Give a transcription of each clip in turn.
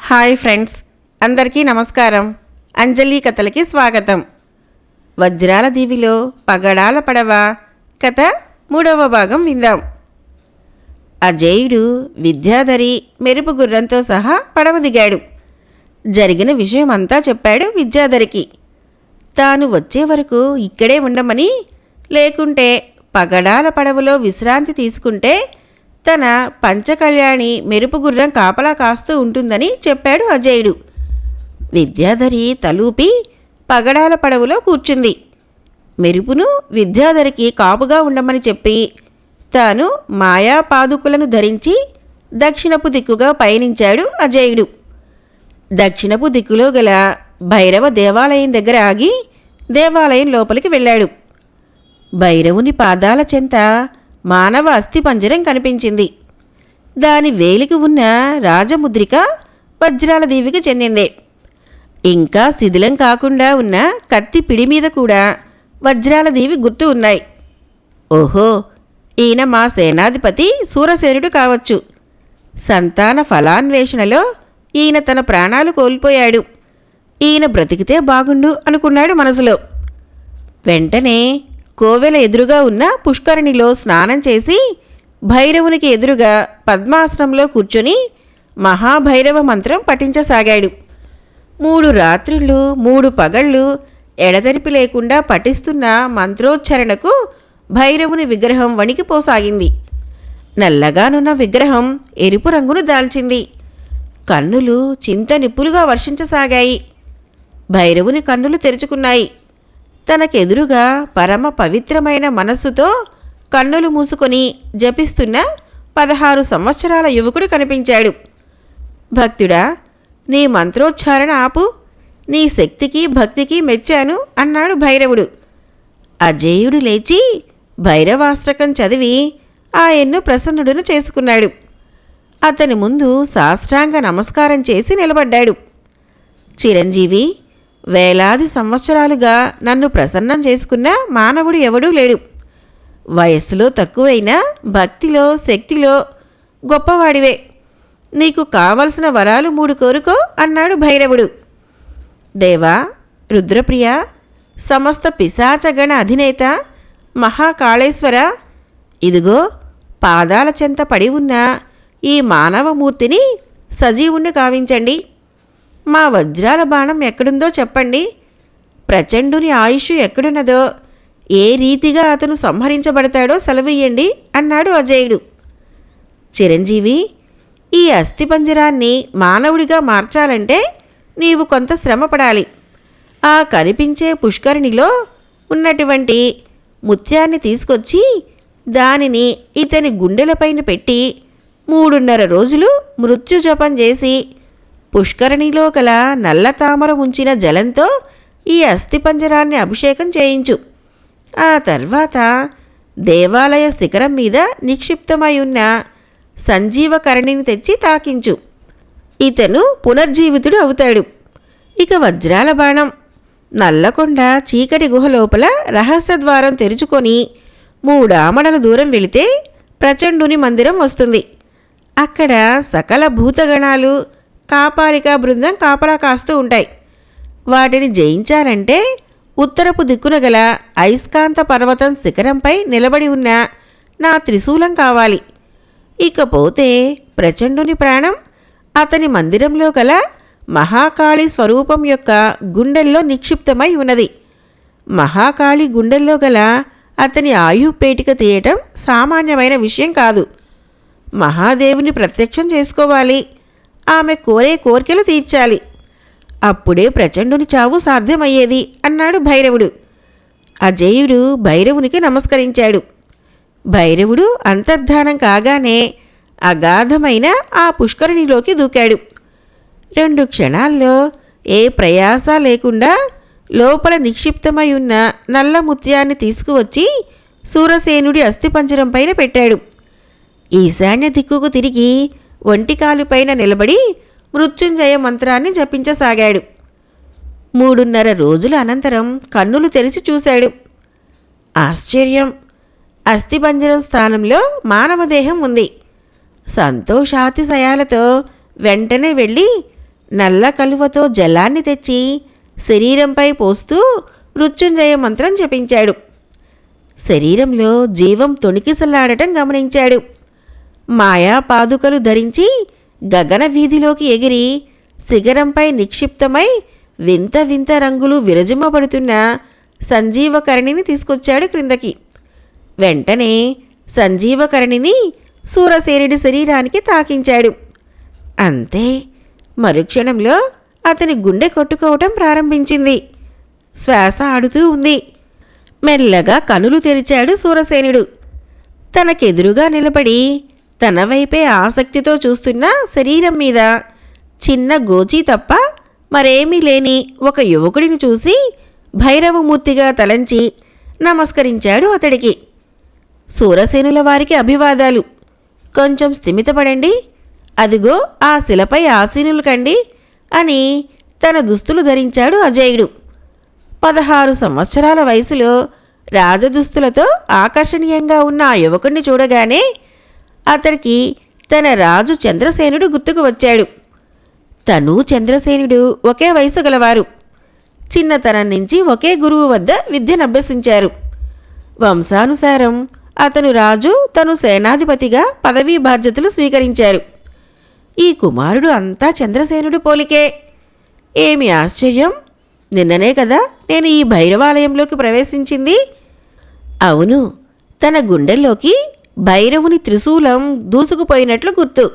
Hi friends, అందరికీ నమస్కారం. అంజలి కథలకి స్వాగతం. వజ్రాల దీవిలో పగడాల పడవ కథ 3వ భాగం విందాం. అజేయుడు విద్యాధరి మెరుపు గుర్రంతో సహా పడవ దిగాడు. జరిగిన విషయమంతా చెప్పాడు విద్యాధరికి. తాను వచ్చే వరకు ఇక్కడే ఉండమని, లేకుంటే పగడాల పడవలో విశ్రాంతి తీసుకుంటే తన పంచకళ్యాణి మెరుపు గుర్రం కాపలా కాస్తూ ఉంటుందని చెప్పాడు అజేయుడు. విద్యాధరి తలూపి పగడాల పడవలో కూర్చుంది. మెరుపును విద్యాధరికి కాపుగా ఉండమని చెప్పి తాను మాయా పాదుకులను ధరించి దక్షిణపు దిక్కుగా పయనించాడు అజేయుడు. దక్షిణపు దిక్కులో గల భైరవ దేవాలయం దగ్గర ఆగి దేవాలయం లోపలికి వెళ్ళాడు. భైరవుని పాదాల చెంత మానవ అస్థిపంజరం కనిపించింది. దాని వేలికి ఉన్న రాజముద్రిక వజ్రాల దీవికి చెందిందే. ఇంకా శిథిలం కాకుండా ఉన్న కత్తి పిడి మీద కూడా వజ్రాల దీవి గుర్తు ఉన్నాయి. ఓహో, ఈయన మా సేనాధిపతి సూరసేనుడు కావచ్చు. సంతాన ఫలాన్వేషణలో ఈయన తన ప్రాణాలు కోల్పోయాడు. ఈయన బ్రతికితే బాగుండు అనుకున్నాడు మనసులో. వెంటనే కోవెల ఎదురుగా ఉన్న పుష్కరిణిలో స్నానం చేసి భైరవునికి ఎదురుగా పద్మాసనంలో కూర్చొని మహాభైరవ మంత్రం పఠించసాగాడు. 3 రాత్రుళ్ళు 3 పగళ్ళు ఎడతెరిపి లేకుండా పఠిస్తున్న మంత్రోచ్చారణకు భైరవుని విగ్రహం వణికిపోసాగింది. నల్లగానున్న విగ్రహం ఎరుపు రంగును దాల్చింది. కన్నులు చింత నిప్పులుగా వర్షించసాగాయి. భైరవుని కన్నులు తెరుచుకున్నాయి. తనకెదురుగా పరమ పవిత్రమైన మనస్సుతో కన్నులు మూసుకొని జపిస్తున్న 16 సంవత్సరాల యువకుడు కనిపించాడు. భక్తుడా, నీ మంత్రోచ్చారణ ఆపు. నీ శక్తికి భక్తికి మెచ్చాను అన్నాడు భైరవుడు. అజేయుడు లేచి భైరవాష్టకం చదివి ఆయన్ను ప్రసన్నుడును చేసుకున్నాడు. అతని ముందు సాష్టాంగ నమస్కారం చేసి నిలబడ్డాడు. చిరంజీవి, వేలాది సంవత్సరాలుగా నన్ను ప్రసన్నం చేసుకున్న మానవుడు ఎవడూ లేడు. వయస్సులో తక్కువైనా భక్తిలో శక్తిలో గొప్పవాడివే. నీకు కావలసిన వరాలు 3 కోరుకో అన్నాడు భైరవుడు. దేవా, రుద్రప్రియ, సమస్త పిశాచగణ అధినేత మహాకాళేశ్వర, ఇదిగో పాదాల చెంత పడి ఉన్న ఈ మానవమూర్తిని సజీవుణ్ణి కావించండి. మా వజ్రాల బాణం ఎక్కడుందో చెప్పండి. ప్రచండుని ఆయుష్ ఎక్కడున్నదో, ఏ రీతిగా అతను సంహరించబడతాడో సెలవియ్యండి అన్నాడు అజేయుడు. చిరంజీవి, ఈ అస్థిపంజరాన్ని మానవుడిగా మార్చాలంటే నీవు కొంత శ్రమ పడాలి. ఆ కనిపించే పుష్కరిణిలో ఉన్నటువంటి ముత్యాన్ని తీసుకొచ్చి దానిని ఇతని గుండెలపైన పెట్టి 3.5 రోజులు మృత్యుజపం చేసి పుష్కరిణిలో గల నల్ల తామర ఉంచిన జలంతో ఈ అస్థిపంజరాన్ని అభిషేకం చేయించు. ఆ తర్వాత దేవాలయ శిఖరం మీద నిక్షిప్తమై ఉన్న సంజీవకరణిని తెచ్చి తాకించు. ఇతను పునర్జీవితుడు అవుతాడు. ఇక వజ్రాల బాణం, నల్లకొండ చీకటి గుహ లోపల రహస్యద్వారం తెరుచుకొని 3 ఆమడల దూరం వెళితే ప్రచండుని మందిరం వస్తుంది. అక్కడ సకల భూతగణాలు కాపాలికా బృందం కాపలా కాస్తూ ఉంటాయి. వాటిని జయించాలంటే ఉత్తరపు దిక్కున గల అయస్కాంత పర్వతం శిఖరంపై నిలబడి ఉన్న నా త్రిశూలం కావాలి. ఇకపోతే ప్రచండుని ప్రాణం అతని మందిరంలో గల మహాకాళి స్వరూపం యొక్క గుండెల్లో నిక్షిప్తమై ఉన్నది. మహాకాళి గుండెల్లో గల అతని ఆయుపేటిక తీయటం సామాన్యమైన విషయం కాదు. మహాదేవుని ప్రత్యక్షం చేసుకోవాలి. ఆమె కోరే కోరికలు తీర్చాలి. అప్పుడే ప్రచండుని చావు సాధ్యమయ్యేది అన్నాడు భైరవుడు. అజేయుడు భైరవునికి నమస్కరించాడు. భైరవుడు అంతర్ధానం కాగానే అగాధమైన ఆ పుష్కరిణిలోకి దూకాడు. 2 క్షణాల్లో ఏ ప్రయాస లేకుండా లోపల నిక్షిప్తమై ఉన్న నల్ల ముత్యాన్ని తీసుకువచ్చి సూరసేనుడి అస్థిపంజరం పైన పెట్టాడు. ఈశాన్య దిక్కుకు తిరిగి ఒంటికాలుపైన నిలబడి మృత్యుంజయ మంత్రాన్ని జపించసాగాడు. 3.5 రోజుల అనంతరం కన్నులు తెరిచి చూశాడు. ఆశ్చర్యం! అస్థిపంజరం స్థానంలో మానవదేహం ఉంది. సంతోషాతిశయాలతో వెంటనే వెళ్ళి నల్ల కలువతో జలాన్ని తెచ్చి శరీరంపై పోస్తూ మృత్యుంజయ మంత్రం జపించాడు. శరీరంలో జీవం తొణికిసలాడటం గమనించాడు. మాయా పాదుకలు ధరించి గగన వీధిలోకి ఎగిరి శిఖరంపై నిక్షిప్తమై వింత వింత రంగులు విరజిమ్మబడుతున్న సంజీవకరణిని తీసుకొచ్చాడు క్రిందకి. వెంటనే సంజీవకరణిని సూరసేనుడి శరీరానికి తాకించాడు. అంతే, మరుక్షణంలో అతని గుండె కొట్టుకోవటం ప్రారంభించింది. శ్వాస ఆడుతూ ఉంది. మెల్లగా కనులు తెరిచాడు సూరసేనుడు. తనకెదురుగా నిలబడి తన వైపే ఆసక్తితో చూస్తున్న శరీరం మీద చిన్న గోచీ తప్ప మరేమీ లేని ఒక యువకుడిని చూసి భైరవమూర్తిగా తలంచి నమస్కరించాడు అతడికి. సూరసేనుల వారికి అభివాదాలు. కొంచెం స్థిమితపడండి, అదిగో ఆ శిలపై ఆసీనులు కండి అని తన దుస్తులు ధరించాడు అజేయుడు. 16 సంవత్సరాల వయసులో రాజదుస్తులతో ఆకర్షణీయంగా ఉన్న ఆ యువకుణ్ణి చూడగానే అతడికి తన రాజు చంద్రసేనుడు గుర్తుకు వచ్చాడు. తను చంద్రసేనుడు ఒకే వయసు గలవారు. చిన్నతనం నుంచి ఒకే గురువు వద్ద విద్యనభ్యసించారు. వంశానుసారం అతను రాజు, తను సేనాధిపతిగా పదవీ బాధ్యతలు స్వీకరించారు. ఈ కుమారుడు అంతా చంద్రసేనుడు పోలికే. ఏమి ఆశ్చర్యం! నిన్ననే కదా నేను ఈ భైరవాలయంలోకి ప్రవేశించింది. అవును, తన గుండెల్లోకి భైరవుని త్రిశూలం దూసుకుపోయినట్లు గుర్తు.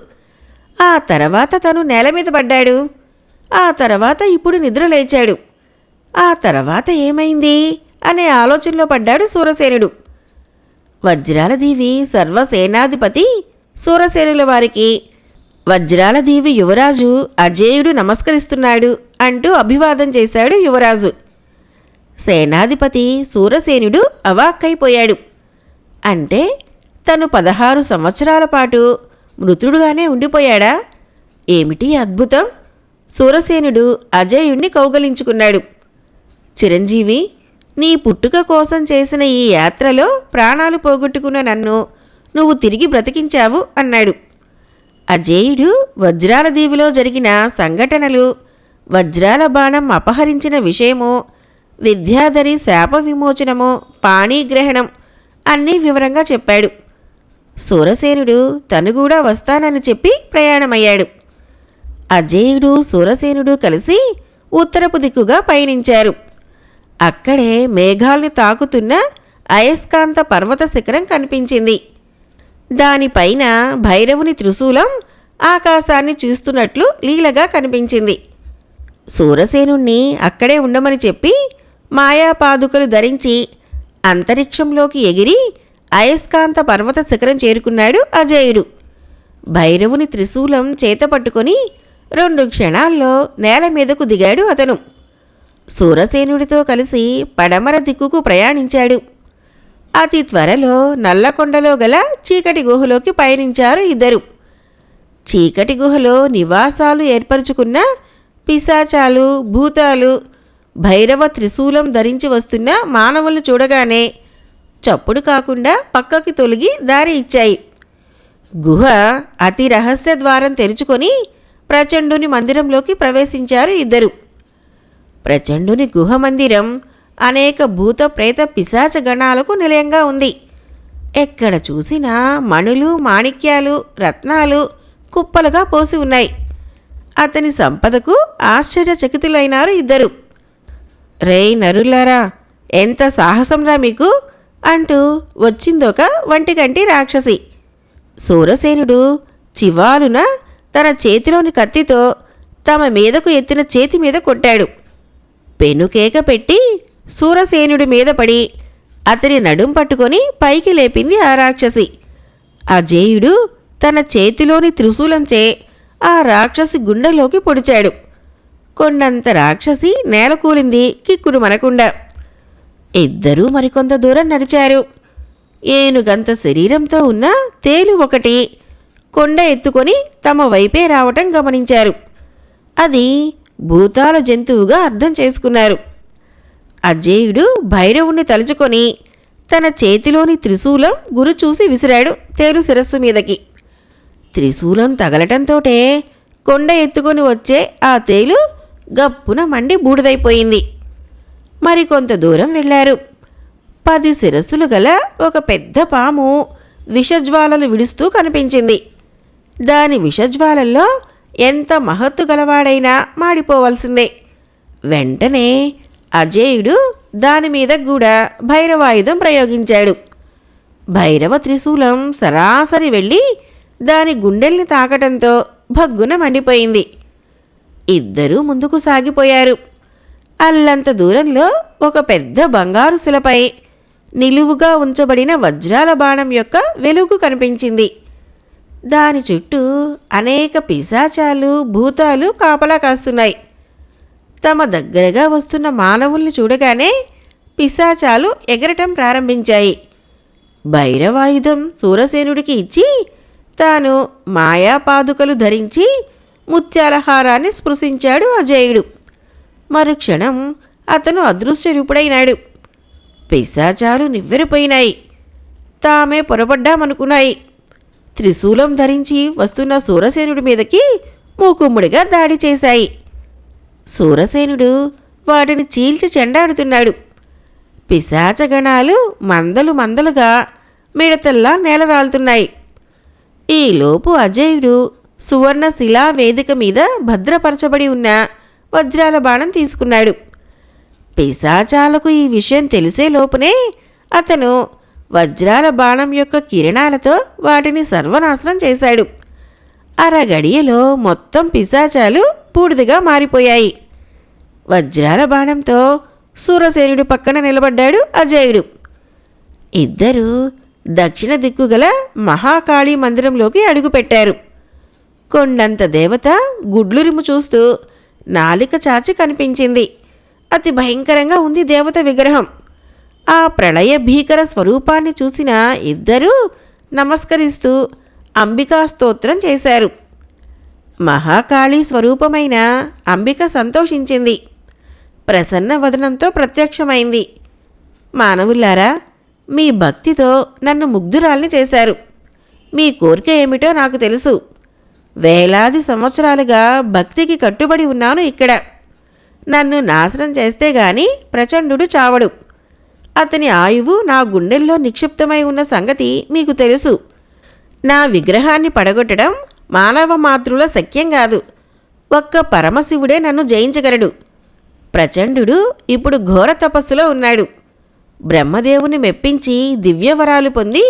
ఆ తర్వాత తను నేల మీద పడ్డాడు. ఆ తర్వాత ఇప్పుడు నిద్రలేచాడు. ఆ తర్వాత ఏమైంది అనే ఆలోచనలో పడ్డాడు సూరసేనుడు. వజ్రాలదీవి సర్వసేనాధిపతి సూరసేనుల వారికి వజ్రాలదీవి యువరాజు అజేయుడు నమస్కరిస్తున్నాడు అంటూ అభివాదం చేశాడు యువరాజు. సేనాధిపతి సూరసేనుడు అవాక్కైపోయాడు. అంటే తను 16 సంవత్సరాల పాటు మృతుడుగానే ఉండిపోయాడా? ఏమిటి అద్భుతం! సూరసేనుడు అజేయుణ్ణి కౌగలించుకున్నాడు. చిరంజీవి, నీ పుట్టుక కోసం చేసిన ఈ యాత్రలో ప్రాణాలు పోగొట్టుకున్న నన్ను నువ్వు తిరిగి బ్రతికించావు అన్నాడు. అజేయుడు వజ్రాల దీవిలో జరిగిన సంఘటనలు, వజ్రాల బాణం అపహరించిన విషయము, విద్యాధరి శాప విమోచనము, పాణిగ్రహణం అన్నీ వివరంగా చెప్పాడు. సూరసేనుడు తను కూడా వస్తానని చెప్పి ప్రయాణమయ్యాడు. అజేయుడు సూరసేనుడు కలిసి ఉత్తరపు దిక్కుగా పయనించారు. అక్కడే మేఘాల్ని తాకుతున్న అయస్కాంత పర్వత శిఖరం కనిపించింది. దానిపైన భైరవుని త్రిశూలం ఆకాశాన్ని చూస్తున్నట్లు లీలగా కనిపించింది. సూరసేనుణ్ణి అక్కడే ఉండమని చెప్పి మాయాపాదుకలు ధరించి అంతరిక్షంలోకి ఎగిరి అయస్కాంత పర్వత శిఖరం చేరుకున్నాడు అజేయుడు. భైరవుని త్రిశూలం చేతపట్టుకొని 2 క్షణాల్లో నేల మీదకు దిగాడు అతను. సూరసేనుడితో కలిసి పడమర దిక్కుకు ప్రయాణించాడు. అతి త్వరలో నల్లకొండలో గల చీకటి గుహలోకి పయనించారు ఇద్దరు. చీకటి గుహలో నివాసాలు ఏర్పరుచుకున్న పిశాచాలు, భూతాలు భైరవ త్రిశూలం ధరించి వస్తున్న మానవులను చూడగానే చప్పుడు కాకుండా పక్కకి తొలగి దారి ఇచ్చాయి. గుహ అతి రహస్య ద్వారం తెరుచుకొని ప్రచండుని మందిరంలోకి ప్రవేశించారు ఇద్దరు. ప్రచండుని గుహ మందిరం అనేక భూత ప్రేత పిశాచ గణాలకు నిలయంగా ఉంది. ఎక్కడ చూసినా మణులు, మాణిక్యాలు, రత్నాలు కుప్పలుగా పోసి ఉన్నాయి. అతని సంపదకు ఆశ్చర్యచకితులైనారు ఇద్దరు. రేయ్ నరులారా, ఎంత సాహసంరా మీకు అంటూ వచ్చిందొక వంటికంటి రాక్షసి. సూరసేనుడు చివాలున తన చేతిలోని కత్తితో తమ మీదకు ఎత్తిన చేతి మీద కొట్టాడు. పెనుకేక పెట్టి సూరసేనుడి మీద పడి అతని నడుం పట్టుకొని పైకి లేపింది ఆ రాక్షసి. అజేయుడు తన చేతిలోని త్రిశూలంచే ఆ రాక్షసి గుండెలోకి పొడిచాడు. కొండంత రాక్షసి నేలకూలింది కిక్కుడు మనకుండా. ఇద్దరూ మరికొంత దూరం నడిచారు. ఏనుగంత శరీరంతో ఉన్న తేలు ఒకటి కొండ ఎత్తుకొని తమ వైపే రావటం గమనించారు. అది భూతాల జంతువుగా అర్థం చేసుకున్నారు. అజేయుడు భైరవుణ్ణి తలుచుకొని తన చేతిలోని త్రిశూలం గురి చూసి విసిరాడు తేలు శిరస్సు మీదకి. త్రిశూలం తగలటంతోటే కొండ ఎత్తుకొని వచ్చే ఆ తేలు గప్పున మండి బూడిదైపోయింది. మరికొంత దూరం వెళ్ళారు. 10 శిరస్సులు గల ఒక పెద్ద పాము విషజ్వాలలు విడుస్తూ కనిపించింది. దాని విషజ్వాలల్లో ఎంత మహత్తు గలవాడైనా మాడిపోవలసిందే. వెంటనే అజేయుడు దానిమీద కూడా భైరవాయుధం ప్రయోగించాడు. భైరవ త్రిశూలం సరాసరి వెళ్ళి దాని గుండెల్ని తాకటంతో భగ్గున మండిపోయింది. ఇద్దరూ ముందుకు సాగిపోయారు. అల్లంత దూరంలో ఒక పెద్ద బంగారు శిలపై నిలువుగా ఉంచబడిన వజ్రాల బాణం యొక్క వెలుగు కనిపించింది. దాని చుట్టూ అనేక పిశాచాలు, భూతాలు కాపలా కాస్తున్నాయి. తమ దగ్గరగా వస్తున్న మానవుల్ని చూడగానే పిశాచాలు ఎగరటం ప్రారంభించాయి. భైరవాయుధం సూరసేనుడికి ఇచ్చి తాను మాయాపాదుకలు ధరించి ముత్యాల హారాన్ని స్పృశించాడు అజేయుడు. మరుక్షణం అతను అదృశ్యరూపుడైనాడు. పిశాచాలు నివ్వెరపోయినాయి. తామే పొరపడ్డామనుకున్నాయి. త్రిశూలం ధరించి వస్తున్న సూరసేనుడి మీదకి మూకుమ్ముడిగా దాడి చేశాయి. సూరసేనుడు వాటిని చీల్చి చెండాడుతున్నాడు. పిశాచగణాలు మందలు మందలుగా మిడతల్లా నేలరాలుతున్నాయి. ఈలోపు అజేయుడు సువర్ణ శిలా వేదిక మీద భద్రపరచబడి ఉన్న వజ్రాల బాణం తీసుకున్నాడు. పిశాచాలకు ఈ విషయం తెలిసే లోపునే అతను వజ్రాల బాణం యొక్క కిరణాలతో వాటిని సర్వనాశనం చేశాడు. అరగడియలో మొత్తం పిశాచాలు బూడిదగా మారిపోయాయి. వజ్రాల బాణంతో సూరసేనుడి పక్కన నిలబడ్డాడు అజేయుడు. ఇద్దరూ దక్షిణ దిక్కుగల మహాకాళీ మందిరంలోకి అడుగుపెట్టారు. కొండంత దేవత గుడ్లురిము చూస్తూ నాలిక చాచి కనిపించింది. అతి భయంకరంగా ఉంది దేవత విగ్రహం. ఆ ప్రళయ భీకర స్వరూపాన్ని చూసిన ఇద్దరూ నమస్కరిస్తూ అంబికా స్తోత్రం చేశారు. మహాకాళీ స్వరూపమైన అంబిక సంతోషించింది. ప్రసన్న వదనంతో ప్రత్యక్షమైంది. మానవులారా, మీ భక్తితో నన్ను ముగ్ధురాల్ని చేశారు. మీ కోరిక ఏమిటో నాకు తెలుసు. వేలాది సంవత్సరాలుగా భక్తికి కట్టుబడి ఉన్నాను ఇక్కడ. నన్ను నాశనం చేస్తే గాని ప్రచండుడు చావడు. అతని ఆయువు నా గుండెల్లో నిక్షిప్తమై ఉన్న సంగతి మీకు తెలుసు. నా విగ్రహాన్ని పడగొట్టడం మానవ మాతృల శక్యం కాదు. ఒక్క పరమశివుడే నన్ను జయించగలడు. ప్రచండుడు ఇప్పుడు ఘోర తపస్సులో ఉన్నాడు. బ్రహ్మదేవుని మెప్పించి దివ్యవరాలు పొంది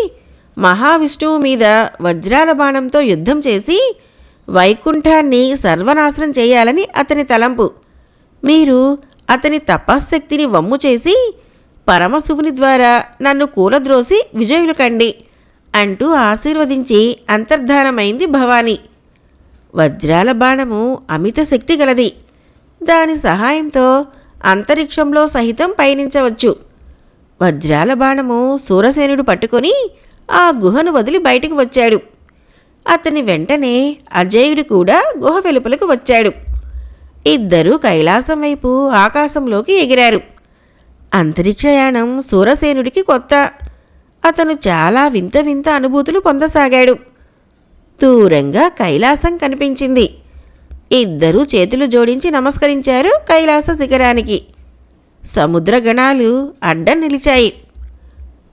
మహావిష్ణువు మీద వజ్రాల బాణంతో యుద్ధం చేసి వైకుంఠాన్ని సర్వనాశనం చేయాలని అతని తలంపు. మీరు అతని తపశ్శక్తిని వమ్ము చేసి పరమశివుని ద్వారా నన్ను కూలద్రోసి విజయులు కండి అంటూ ఆశీర్వదించి అంతర్ధానమైంది భవాని. వజ్రాల బాణము అమిత శక్తి గలది. దాని సహాయంతో అంతరిక్షంలో సహితం పయనించవచ్చు. వజ్రాల బాణము సూరసేనుడు పట్టుకొని ఆ గుహను వదిలి బయటికి వచ్చాడు. అతని వెంటనే అజేయుడు కూడా గుహ వెలుపలకు వచ్చాడు. ఇద్దరూ కైలాసం వైపు ఆకాశంలోకి ఎగిరారు. అంతరిక్షయానం సూరసేనుడికి కొత్త. అతను చాలా వింత వింత అనుభూతులు పొందసాగాడు. దూరంగా కైలాసం కనిపించింది. ఇద్దరూ చేతులు జోడించి నమస్కరించారు కైలాస శిఖరానికి. సముద్రగణాలు అడ్డం నిలిచాయి.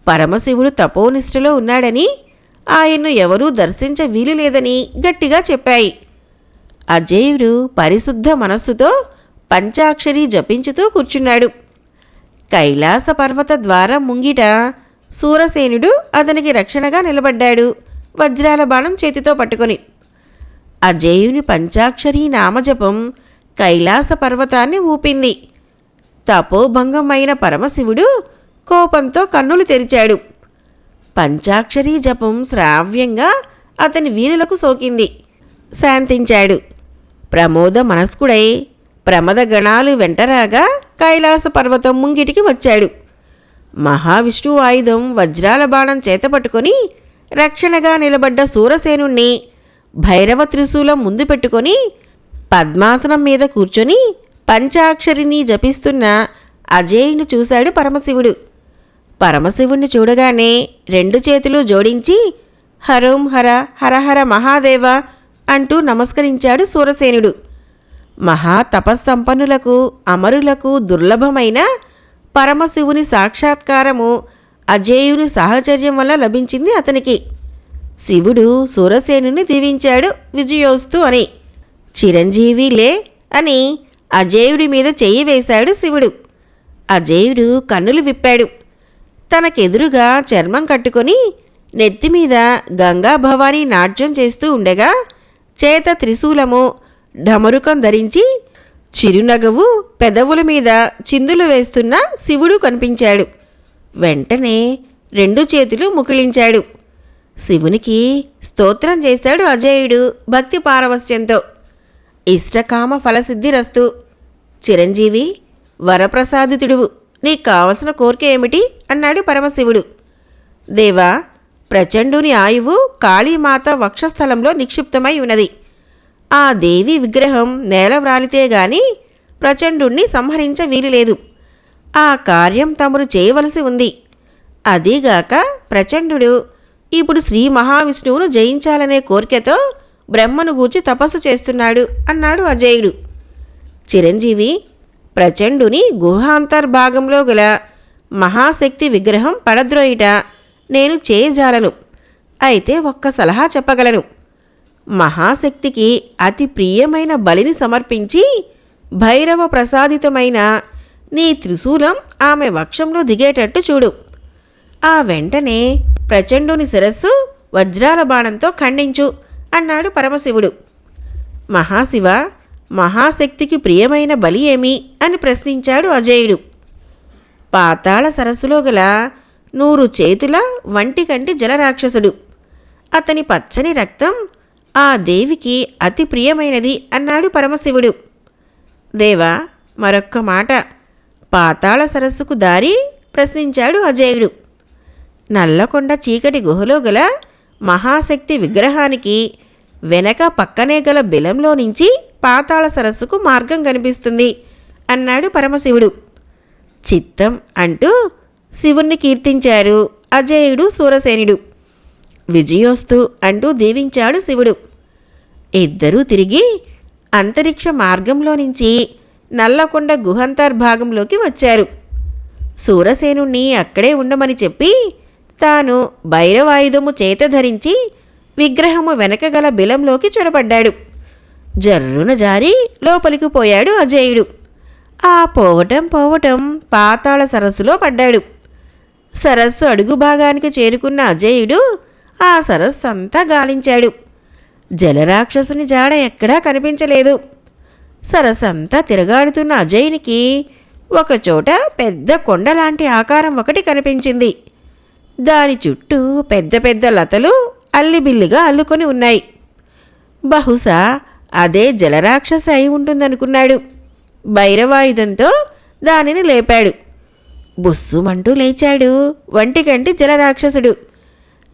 పరమశివుడు తపోనిష్టలో ఉన్నాడని, ఆయన్ను ఎవరూ దర్శించ వీలులేదని గట్టిగా చెప్పాయి. అజేయుడు పరిశుద్ధ మనస్సుతో పంచాక్షరి జపించుతూ కూర్చున్నాడు. కైలాస పర్వత ద్వారం ముంగిట సూరసేనుడు అతనికి రక్షణగా నిలబడ్డాడు, వజ్రాల బాణం చేతితో పట్టుకొని. అజేయుని పంచాక్షరీ నామజపం కైలాస పర్వతాన్ని ఊపింది. తపోభంగమైన పరమశివుడు కోపంతో కన్నులు తెరిచాడు. పంచాక్షరీ జపం శ్రావ్యంగా అతని వీణులకు సోకింది. శాంతించాడు. ప్రమోద మనస్కుడై ప్రమదగణాలు వెంటరాగా కైలాస పర్వతం ముంగిటికి వచ్చాడు. మహావిష్ణువు ఆయుధం వజ్రాల బాణం చేతపట్టుకొని రక్షణగా నిలబడ్డ సూరసేనుణ్ణి భైరవ త్రిశూలం ముందు పెట్టుకొని పద్మాసనం మీద కూర్చొని పంచాక్షరిని జపిస్తున్న అజేయుని చూశాడు పరమశివుడు. పరమశివుణ్ణి చూడగానే రెండు చేతులు జోడించి హరోం హర హరహర మహాదేవ అంటూ నమస్కరించాడు సూరసేనుడు. మహా తపస్సంపన్నులకు అమరులకు దుర్లభమైన పరమశివుని సాక్షాత్కారము అజేయుని సాహచర్యం వల్ల లభించింది అతనికి. శివుడు సూరసేనుని దీవించాడు విజయోస్తు అని. చిరంజీవిలే అని అజేయుడి మీద చెయ్యి వేశాడు శివుడు. అజేయుడు కన్నులు విప్పాడు. తనకెదురుగా చర్మం కట్టుకొని నెత్తిమీద గంగా భవానీ నాట్యం చేస్తూ ఉండగా చేత త్రిశూలము ఢమరుకం ధరించి చిరునగవు పెదవుల మీద చిందులు వేస్తున్న శివుడు కనిపించాడు. వెంటనే 2 చేతులు ముకుళించాడు. శివునికి స్తోత్రం చేశాడు అజేయుడు భక్తి పారవస్యంతో. ఇష్టకామ ఫలసిద్ధిరస్తు. చిరంజీవి, వరప్రసాదితుడువు, నీకు కావలసిన కోరిక ఏమిటి అన్నాడు పరమశివుడు. దేవా, ప్రచండుని ఆయువు కాళీమాత వక్షస్థలంలో నిక్షిప్తమై ఉన్నది. ఆ దేవి విగ్రహం నేల వ్రాలితే గాని ప్రచండుణ్ణి సంహరించ వీలులేదు. ఆ కార్యం తమరు చేయవలసి ఉంది. అదీగాక ప్రచండు ఇప్పుడు శ్రీ మహావిష్ణువును జయించాలనే కోరికతో బ్రహ్మను గూర్చి తపస్సు చేస్తున్నాడు అన్నాడు అజేయుడు. చిరంజీవి, ప్రచండుని గుహాంతర్భాగంలో గల మహాశక్తి విగ్రహం పడద్రోయిట నేను చేయజాలను. అయితే ఒక్క సలహా చెప్పగలను. మహాశక్తికి అతి ప్రియమైన బలిని సమర్పించి భైరవ ప్రసాదితమైన నీ త్రిశూలం ఆమె వక్షంలో దిగేటట్టు చూడు. ఆ వెంటనే ప్రచండుని శిరస్సు వజ్రాల బాణంతో ఖండించు అన్నాడు పరమశివుడు. మహాశివ, మహాశక్తికి ప్రియమైన బలి ఏమి అని ప్రశ్నించాడు అజేయుడు. పాతాళ సరస్సులో గల 100 చేతుల వంటికంటి జలరాక్షసుడు. అతని పచ్చని రక్తం ఆ దేవికి అతి ప్రియమైనది అన్నాడు పరమశివుడు. దేవా, మరొక్క మాట, పాతాళ సరస్సుకు దారి ప్రశ్నించాడు అజేయుడు. నల్లకొండ చీకటి గుహలో గల మహాశక్తి విగ్రహానికి వెనక పక్కనే గల బిలంలో నుంచి పాతాళ సరస్సుకు మార్గం కనిపిస్తుంది అన్నాడు పరమశివుడు. చిత్తం అంటూ శివుణ్ణి కీర్తించారు అజేయుడు సూరసేనుడు. విజయోస్తు అంటూ దీవించాడు శివుడు. ఇద్దరూ తిరిగి అంతరిక్ష మార్గంలో నుంచి నల్లకొండ గుహంతర్భాగంలోకి వచ్చారు. సూరసేనుణ్ణి అక్కడే ఉండమని చెప్పి తాను భైరవాయుధము చేత ధరించి విగ్రహము వెనకగల బిలంలోకి చొరబడ్డాడు. జర్రున జారి లోపలికి పోయాడు అజేయుడు. ఆ పోవటం పాతాళ సరస్సులో పడ్డాడు. సరస్సు అడుగు భాగానికి చేరుకున్న అజేయుడు ఆ సరస్సు అంతా గాలించాడు. జలరాక్షసుని జాడ ఎక్కడా కనిపించలేదు. సరస్సంతా తిరగాడుతున్న అజయునికి ఒకచోట పెద్ద కొండలాంటి ఆకారం ఒకటి కనిపించింది. దాని చుట్టూ పెద్ద పెద్ద లతలు అల్లిబిల్లిగా అల్లుకొని ఉన్నాయి. బహుశా అదే జలరాక్షస అయి ఉంటుందనుకున్నాడు. భైరవాయుధంతో దానిని లేపాడు. బుస్సుమంటూ లేచాడు వంటికంటి జలరాక్షసుడు.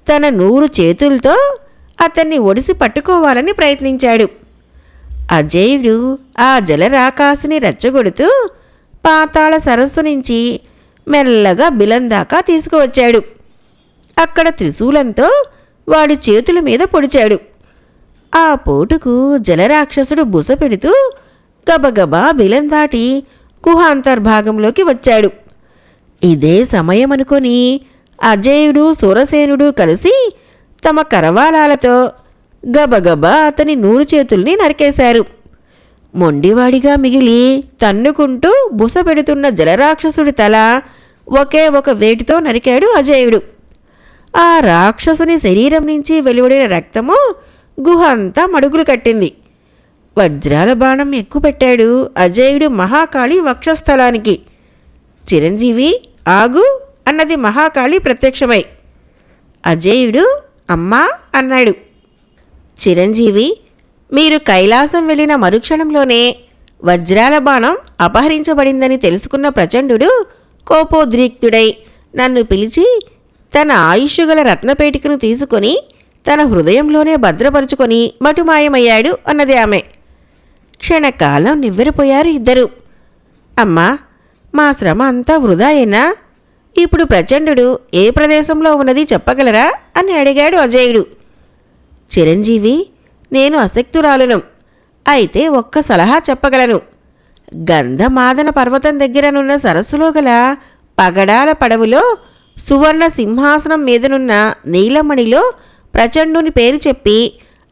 తన 100 చేతులతో అతన్ని ఒడిసి పట్టుకోవాలని ప్రయత్నించాడు. అజేయుడు ఆ జలరాకాశిని రెచ్చగొడుతూ పాతాళ సరస్సు నుంచి మెల్లగా బిలం దాకా తీసుకువచ్చాడు. అక్కడ త్రిశూలంతో వాడి చేతుల మీద పొడిచాడు. ఆ పోటుకు జలరాక్షసుడు బుస పెడుతూ గబగబా బిలం దాటి గుహాంతర్భాగంలోకి వచ్చాడు. ఇదే సమయమనుకొని అజేయుడు సూరసేనుడు కలిసి తమ కరవాలాలతో గబగబా అతని 100 చేతుల్ని నరికేశారు. మొండివాడిగా మిగిలి తన్నుకుంటూ బుస పెడుతున్న జలరాక్షసుడి తల ఒకే ఒక వేటుతో నరికాడు అజేయుడు. ఆ రాక్షసుని శరీరం నుంచి వెలువడిన రక్తము గుహ అంతా మడుగులు కట్టింది. వజ్రాల బాణం ఎక్కుపెట్టాడు అజేయుడు మహాకాళి వక్షస్థలానికి. చిరంజీవి, ఆగు అన్నది మహాకాళి ప్రత్యక్షమై. అజేయుడు అమ్మా అన్నాడు. చిరంజీవి, మీరు కైలాసం వెళ్ళిన మరుక్షణంలోనే వజ్రాల బాణం అపహరించబడిందని తెలుసుకున్న ప్రచండు కోపోద్రిక్తుడై నన్ను పిలిచి తన ఆయుష్యుగల రత్నపేటికను తీసుకొని తన హృదయంలోనే భద్రపరుచుకొని మటుమాయమయ్యాడు అన్నది ఆమె. క్షణకాలం నివ్వెరపోయారు ఇద్దరు. అమ్మా, మా శ్రమ అంతా వృధాయేనా? ఇప్పుడు ప్రచండు ఏ ప్రదేశంలో ఉన్నది చెప్పగలరా అని అడిగాడు అజేయుడు. చిరంజీవి, నేను అశక్తురాలును. అయితే ఒక్క సలహా చెప్పగలను. గంధమాదన పర్వతం దగ్గరనున్న సరస్సులో గల పగడాల పడవులో సువర్ణ సింహాసనం మీదనున్న నీలమణిలో ప్రచండుని పేరు చెప్పి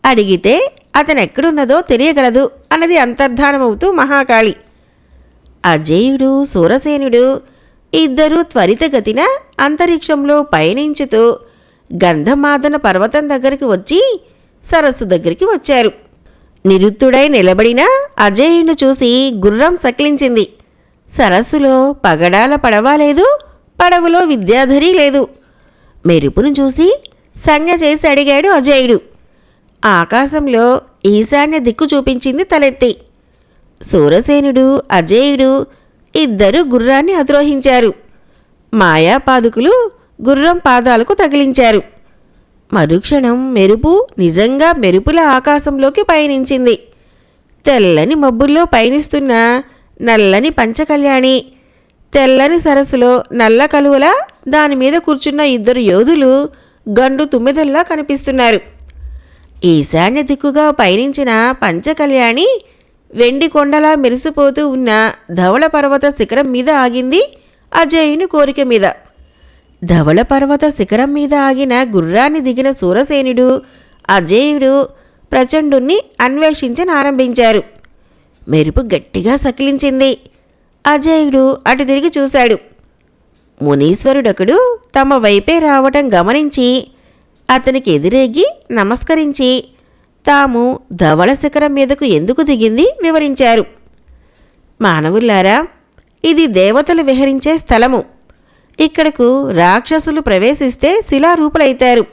అడిగితే అతనెక్కడున్నదో తెలియగలదు అన్నది అంతర్ధానమవుతూ మహాకాళి. అజేయుడు, సూరసేనుడు ఇద్దరూ త్వరితగతిన అంతరిక్షంలో పయనించుతూ గంధమాదన పర్వతం దగ్గరికి వచ్చి సరస్సు దగ్గరికి వచ్చారు. నిరుత్తుడై నిలబడిన అజేయుని చూసి గుర్రం సకిలించింది. సరస్సులో పగడాల పడవ లేదు, పడవలో విద్యాధరి లేదు. మెరుపును చూసి సంజ్ఞ చేసి అడిగాడు అజేయుడు. ఆకాశంలో ఈశాన్య దిక్కు చూపించింది తలెత్తి. సూరసేనుడు, అజేయుడు ఇద్దరు గుర్రాన్ని అధిరోహించారు. మాయాపాదుకులు గుర్రం పాదాలకు తగిలించారు. మరుక్షణం మెరుపు నిజంగా మెరుపుల ఆకాశంలోకి పయనించింది. తెల్లని మబ్బుల్లో పయనిస్తున్న నల్లని పంచకళ్యాణి, తెల్లని సరస్సులో నల్ల కలువల దానిమీద కూర్చున్న ఇద్దరు యోధులు గండు తుమ్మెదల్లా కనిపిస్తున్నారు. ఈశాన్య దిక్కుగా పయనించిన పంచకళ్యాణి వెండి కొండలా మెరిసిపోతూ ఉన్న ధవళ పర్వత శిఖరం మీద ఆగింది అజేయుని కోరిక మీద. ధవళ పర్వత శిఖరం మీద ఆగిన గుర్రాన్ని దిగిన సూరసేనుడు, అజేయుడు ప్రచండుణ్ణి అన్వేషించనారంభించారు. మెరుపు గట్టిగా సకిలించింది. అజేయుడు అటు తిరిగి చూశాడు. మునీశ్వరుడొకడు తమ వైపే రావటం గమనించి అతనికి ఎదురేగి నమస్కరించి తాము ధవళ శిఖరం మీదకు ఎందుకు దిగింది వివరించారు. మానవులారా, ఇది దేవతలు విహరించే స్థలము. ఇక్కడకు రాక్షసులు ప్రవేశిస్తే శిలారూపులైతారు.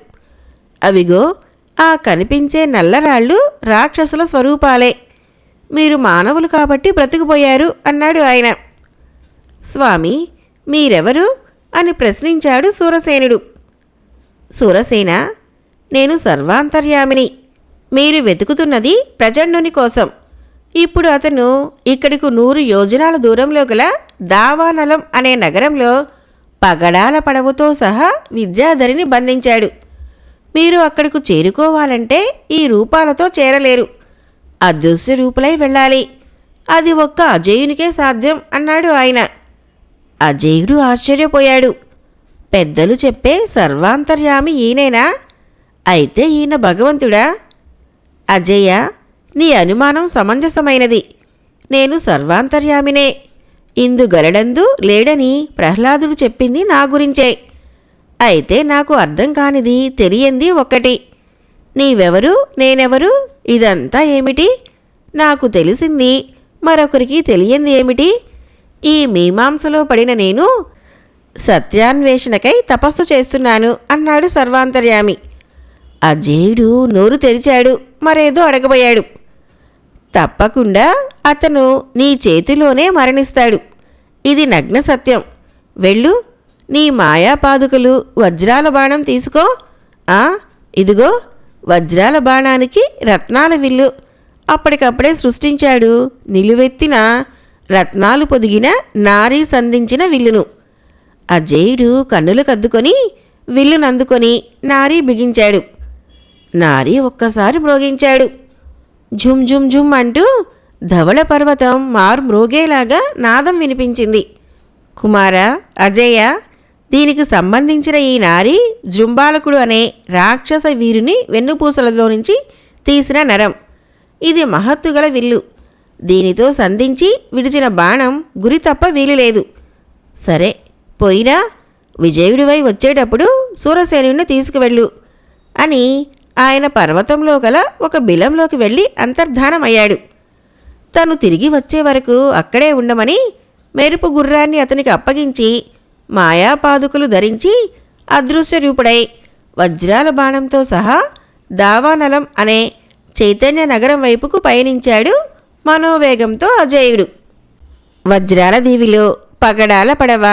అవిగో ఆ కనిపించే నల్లరాళ్ళు రాక్షసుల స్వరూపాలే. మీరు మానవులు కాబట్టి బ్రతికిపోయారు అన్నాడు ఆయన. స్వామి, మీరెవరు అని ప్రశ్నించాడు సూరసేనుడు. సూరసేన, నేను సర్వాంతర్యామిని. మీరు వెతుకుతున్నది ప్రచండుని కోసం. ఇప్పుడు అతను ఇక్కడికి 100 యోజనాల దూరంలో గల దావానలం అనే నగరంలో పగడాల పడవతో సహా విద్యాధరిని బంధించాడు. మీరు అక్కడకు చేరుకోవాలంటే ఈ రూపాలతో చేరలేరు. అదృశ్య రూపులై వెళ్ళాలి. అది ఒక్క అజేయునికే సాధ్యం అన్నాడు ఆయన. అజేయుడు ఆశ్చర్యపోయాడు. పెద్దలు చెప్పే సర్వాంతర్యామి ఈయనేనా? అయితే ఈయన భగవంతుడా? అజేయ, నీ అనుమానం సమంజసమైనది. నేను సర్వాంతర్యామినే. ఇందుగలడందు లేడని ప్రహ్లాదుడు చెప్పింది నా గురించే. అయితే నాకు అర్థం కానిది, తెలియంది ఒక్కటి. నీవెవరు, నేనెవరు, ఇదంతా ఏమిటి? నాకు తెలిసింది, మరొకరికి తెలియంది ఏమిటి? ఈ మీమాంసలో పడిన నేను సత్యాన్వేషణకై తపస్సు చేస్తున్నాను అన్నాడు సర్వాంతర్యామి. అజేయుడు నోరు తెరిచాడు, మరేదో అడగబోయాడు. తప్పకుండా అతను నీ చేతిలోనే మరణిస్తాడు. ఇది నగ్న సత్యం. వెళ్ళు, నీ మాయాపాదుకలు వజ్రాల బాణం తీసుకో. ఇదిగో వజ్రాల బాణానికి రత్నాల విల్లు. అప్పటికప్పుడే సృష్టించాడు నిలువెత్తిన రత్నాలు పొదిగిన నారీ సంధించిన విల్లును. అజేయుడు కన్నులు కద్దుకొని విల్లునందుకొని నారీ బిగించాడు. నారీ ఒక్కసారి మ్రోగించాడు. ఝుమ్ ఝుమ్ ఝుమ్ అంటూ ధవళ పర్వతం మ్రోగేలాగా నాదం వినిపించింది. కుమారా, అజేయ, దీనికి సంబంధించిన ఈ నారీ జృంబాలకుడు అనే రాక్షస వీరుని వెన్నుపూసలలో నుంచి తీసిన నరం. ఇది మహత్తుగల విల్లు. దీనితో సంధించి విడిచిన బాణం గురి తప్ప వీలులేదు. సరే, పోయినా విజయుడివై వచ్చేటప్పుడు సూరసేనుని తీసుకువెళ్ళు అని ఆయన పర్వతంలో గల ఒక బిలంలోకి వెళ్ళి అంతర్ధానమయ్యాడు. తను తిరిగి వచ్చే వరకు అక్కడే ఉండమని మెరుపు గుర్రాన్ని అతనికి అప్పగించి మాయాపాదుకులు ధరించి అదృశ్య రూపుడై వజ్రాల బాణంతో సహా దావానలం అనే చైతన్య నగరం వైపుకు పయనించాడు మనోవేగంతో అజేయుడు. వజ్రాల దీవిలో పగడాల పడవ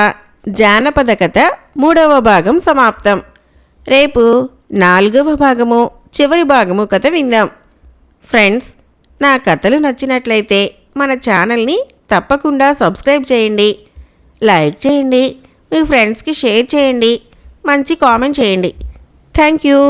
జానపద కథ 3వ భాగం సమాప్తం. రేపు 4వ భాగము, చివరి భాగము కథ విందాం. ఫ్రెండ్స్, నా కథలు నచ్చినట్లయితే మన ఛానల్ని తప్పకుండా సబ్స్క్రైబ్ చేయండి, లైక్ చేయండి, మీ ఫ్రెండ్స్కి షేర్ చేయండి, మంచి కామెంట్ చేయండి. Thank you.